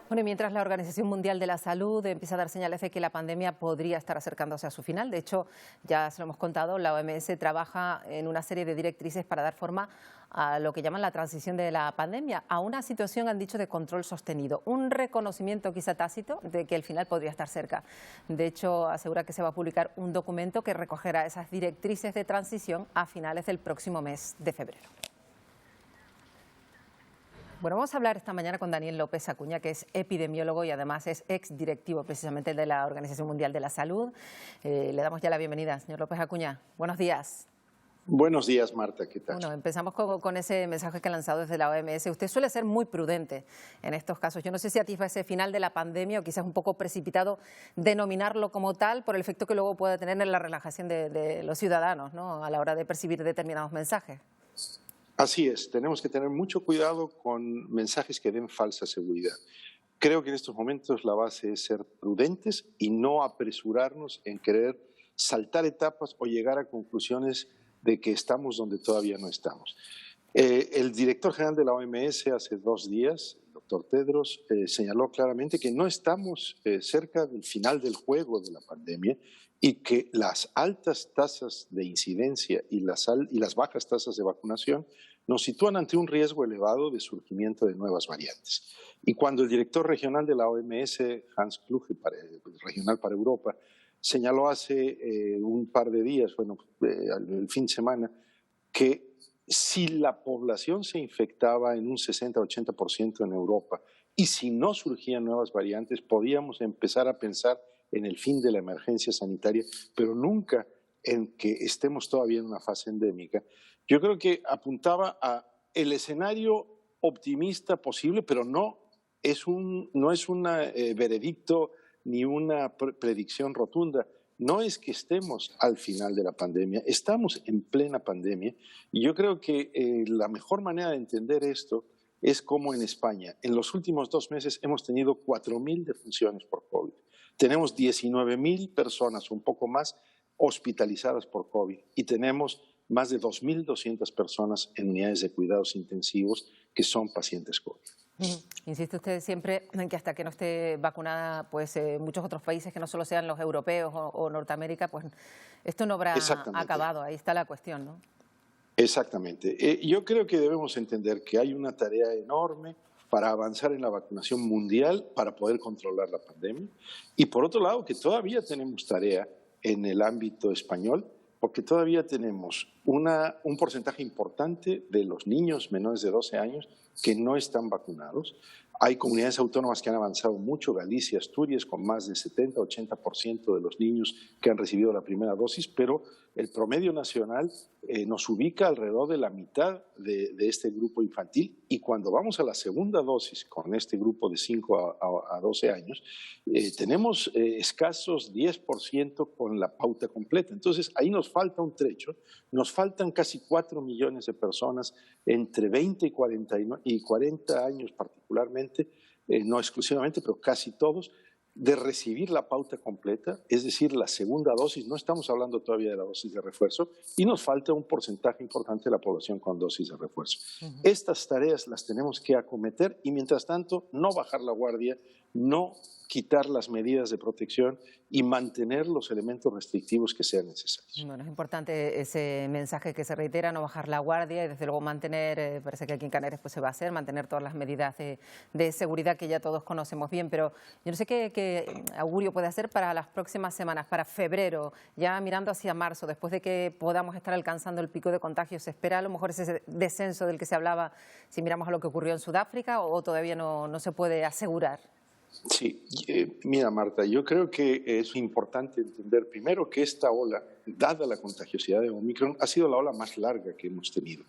Bueno, y mientras la Organización Mundial de la Salud empieza a dar señales de que la pandemia podría estar acercándose a su final, de hecho, ya se lo hemos contado, la OMS trabaja en una serie de directrices para dar forma a lo que llaman la transición de la pandemia, a una situación, han dicho, de control sostenido, un reconocimiento quizá tácito de que el final podría estar cerca. De hecho, asegura que se va a publicar un documento que recogerá esas directrices de transición a finales del próximo mes de febrero. Bueno, vamos a hablar esta mañana con Daniel López Acuña, que es epidemiólogo y además es exdirectivo precisamente de la Organización Mundial de la Salud. Le damos ya la bienvenida, señor López Acuña. Buenos días. Buenos días, Marta, ¿qué tal? Bueno, empezamos con ese mensaje que ha lanzado desde la OMS. Usted suele ser muy prudente en estos casos. Yo no sé si atisba ese final de la pandemia o quizás un poco precipitado denominarlo como tal por el efecto que luego puede tener en la relajación de los ciudadanos, ¿no?, a la hora de percibir determinados mensajes. Así es, tenemos que tener mucho cuidado con mensajes que den falsa seguridad. Creo que en estos momentos la base es ser prudentes y no apresurarnos en querer saltar etapas o llegar a conclusiones de que estamos donde todavía no estamos. El director general de la OMS hace 2 días, el doctor Tedros, señaló claramente que no estamos cerca del final del juego de la pandemia y que las altas tasas de incidencia y las bajas tasas de vacunación nos sitúan ante un riesgo elevado de surgimiento de nuevas variantes. Y cuando el director regional de la OMS, Hans Kluge, regional para Europa, señaló hace un par de días, el fin de semana, que si la población se infectaba en un 60-80% en Europa y si no surgían nuevas variantes, podíamos empezar a pensar en el fin de la emergencia sanitaria, pero nunca en que estemos todavía en una fase endémica. Yo creo que apuntaba a el escenario optimista posible, pero no es un veredicto ni una predicción rotunda. No es que estemos al final de la pandemia, estamos en plena pandemia y yo creo que la mejor manera de entender esto es como en España. En los últimos 2 meses hemos tenido 4.000 defunciones por COVID. Tenemos 19.000 personas, un poco más, hospitalizadas por COVID y tenemos más de 2.200 personas en unidades de cuidados intensivos que son pacientes COVID. Insiste usted siempre en que hasta que no esté vacunada muchos otros países que no solo sean los europeos o Norteamérica, pues esto no habrá acabado. Ahí está la cuestión, ¿no? Exactamente. Yo creo que debemos entender que hay una tarea enorme para avanzar en la vacunación mundial para poder controlar la pandemia y por otro lado que todavía tenemos tarea en el ámbito español porque todavía tenemos un porcentaje importante de los niños menores de 12 años que no están vacunados. Hay comunidades autónomas que han avanzado mucho, Galicia, Asturias, con más del 70-80% de los niños que han recibido la primera dosis, pero el promedio nacional nos ubica alrededor de la mitad de este grupo infantil y cuando vamos a la segunda dosis con este grupo de 5 a 12 años, tenemos escasos 10% con la pauta completa. Entonces, ahí nos falta un trecho, nos faltan casi 4 millones de personas entre 20 y 40 años particularmente, no exclusivamente, pero casi todos, de recibir la pauta completa, es decir, la segunda dosis, no estamos hablando todavía de la dosis de refuerzo, y nos falta un porcentaje importante de la población con dosis de refuerzo. Estas tareas las tenemos que acometer y, mientras tanto, no bajar la guardia, no quitar las medidas de protección y mantener los elementos restrictivos que sean necesarios. Bueno, es importante ese mensaje que se reitera, no bajar la guardia y desde luego mantener, parece que aquí en Canarias pues se va a hacer, mantener todas las medidas de seguridad que ya todos conocemos bien, pero yo no sé qué augurio puede hacer para las próximas semanas, para febrero, ya mirando hacia marzo, después de que podamos estar alcanzando el pico de contagios, ¿se espera a lo mejor ese descenso del que se hablaba si miramos a lo que ocurrió en Sudáfrica o todavía no se puede asegurar? Sí, mira Marta, yo creo que es importante entender primero que esta ola, dada la contagiosidad de Omicron, ha sido la ola más larga que hemos tenido.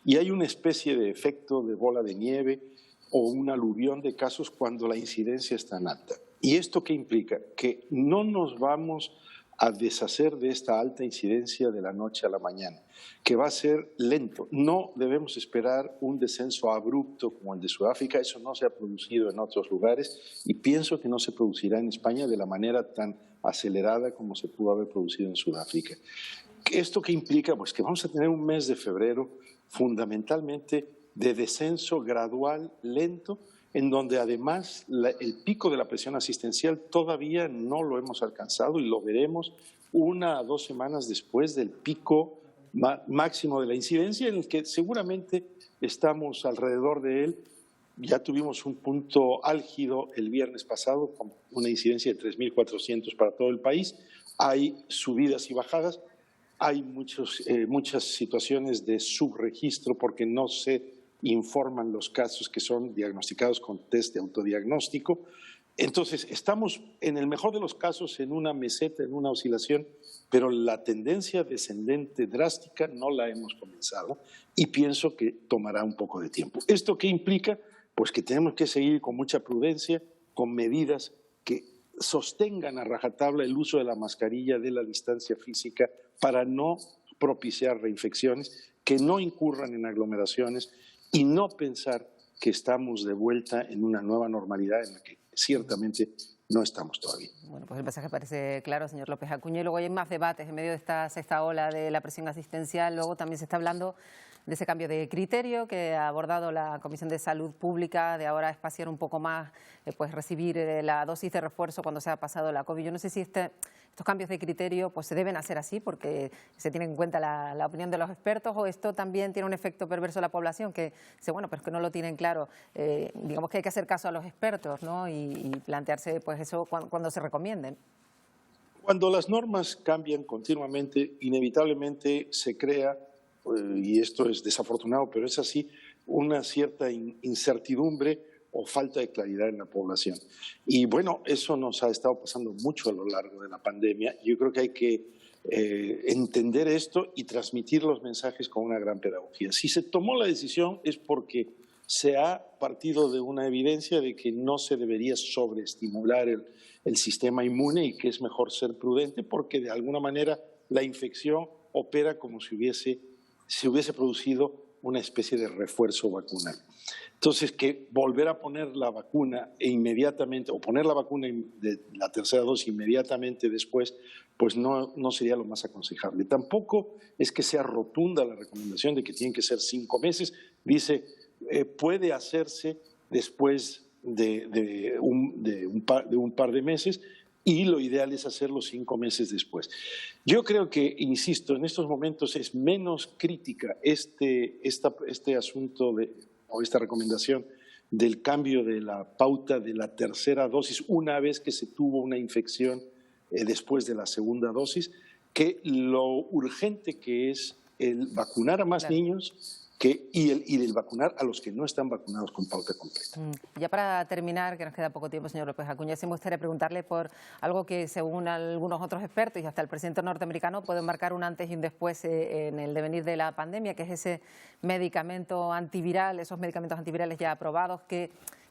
Y hay una especie de efecto de bola de nieve o un aluvión de casos cuando la incidencia es tan alta. ¿Y esto qué implica? Que no nos vamos a deshacer de esta alta incidencia de la noche a la mañana, que va a ser lento. No debemos esperar un descenso abrupto como el de Sudáfrica, eso no se ha producido en otros lugares y pienso que no se producirá en España de la manera tan acelerada como se pudo haber producido en Sudáfrica. ¿Esto qué implica? Pues que vamos a tener un mes de febrero fundamentalmente de descenso gradual, lento, en donde además el pico de la presión asistencial todavía no lo hemos alcanzado y lo veremos 1 a 2 semanas después del pico máximo de la incidencia, en el que seguramente estamos alrededor de él. Ya tuvimos un punto álgido el viernes pasado con una incidencia de 3.400 para todo el país. Hay subidas y bajadas, hay muchas situaciones de subregistro porque no se informan los casos que son diagnosticados con test de autodiagnóstico. Entonces, estamos en el mejor de los casos en una meseta, en una oscilación, pero la tendencia descendente drástica no la hemos comenzado y pienso que tomará un poco de tiempo. ¿Esto qué implica? Pues que tenemos que seguir con mucha prudencia, con medidas que sostengan a rajatabla el uso de la mascarilla, de la distancia física, para no propiciar reinfecciones, que no incurran en aglomeraciones y no pensar que estamos de vuelta en una nueva normalidad en la que ciertamente no estamos todavía. Bueno, pues el mensaje parece claro, señor López Acuña. Y luego hay más debates en medio de esta sexta ola de la presión asistencial. Luego también se está hablando de ese cambio de criterio que ha abordado la Comisión de Salud Pública, de ahora espaciar un poco más, pues recibir la dosis de refuerzo cuando se ha pasado la COVID. Yo no sé si estos cambios de criterio pues se deben hacer así porque se tiene en cuenta la opinión de los expertos, o esto también tiene un efecto perverso en la población que dice, bueno, pero es que no lo tienen claro. Digamos que hay que hacer caso a los expertos, ¿no? y plantearse pues eso cuando se recomienden. Cuando las normas cambian continuamente, inevitablemente se crea, y esto es desafortunado, pero es así, una cierta incertidumbre o falta de claridad en la población. Y bueno, eso nos ha estado pasando mucho a lo largo de la pandemia. Yo creo que hay que entender esto y transmitir los mensajes con una gran pedagogía. Si se tomó la decisión es porque se ha partido de una evidencia de que no se debería sobreestimular el sistema inmune y que es mejor ser prudente porque de alguna manera la infección opera como si hubiese producido una especie de refuerzo vacunal. Entonces, que volver a poner la vacuna inmediatamente, o poner la vacuna de la tercera dosis inmediatamente después, pues no sería lo más aconsejable. Tampoco es que sea rotunda la recomendación de que tienen que ser 5 meses. Dice, puede hacerse después de un par de meses, y lo ideal es hacerlo 5 meses después. Yo creo que, insisto, en estos momentos es menos crítica este asunto o esta recomendación del cambio de la pauta de la tercera dosis una vez que se tuvo una infección después de la segunda dosis, que lo urgente que es el vacunar a más niños y el vacunar a los que no están vacunados con pauta completa. Ya para terminar, que nos queda poco tiempo, señor López Acuña, sí me gustaría preguntarle por algo que, según algunos otros expertos y hasta el presidente norteamericano, puede marcar un antes y un después en el devenir de la pandemia, que es ese medicamento antiviral, esos medicamentos antivirales ya aprobados, ¿qué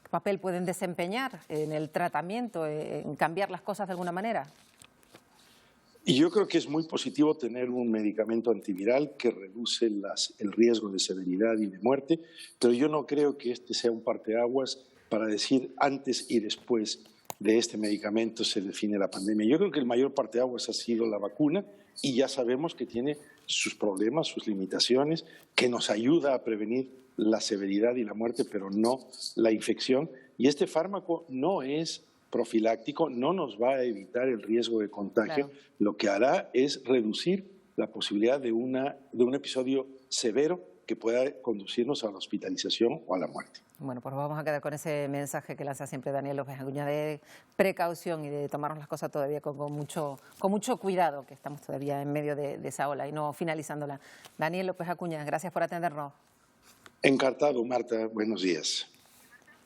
papel pueden desempeñar en el tratamiento, en cambiar las cosas de alguna manera? Y yo creo que es muy positivo tener un medicamento antiviral que reduce el riesgo de severidad y de muerte, pero yo no creo que este sea un parteaguas para decir antes y después de este medicamento se define la pandemia. Yo creo que el mayor parteaguas ha sido la vacuna y ya sabemos que tiene sus problemas, sus limitaciones, que nos ayuda a prevenir la severidad y la muerte, pero no la infección. Y este fármaco no es profiláctico, no nos va a evitar el riesgo de contagio, claro. Lo que hará es reducir la posibilidad de un episodio severo que pueda conducirnos a la hospitalización o a la muerte. Bueno, pues vamos a quedar con ese mensaje que lanza siempre Daniel López Acuña de precaución y de tomarnos las cosas todavía con mucho cuidado, que estamos todavía en medio de esa ola y no finalizándola. Daniel López Acuña, gracias por atendernos. Encantado, Marta. Buenos días.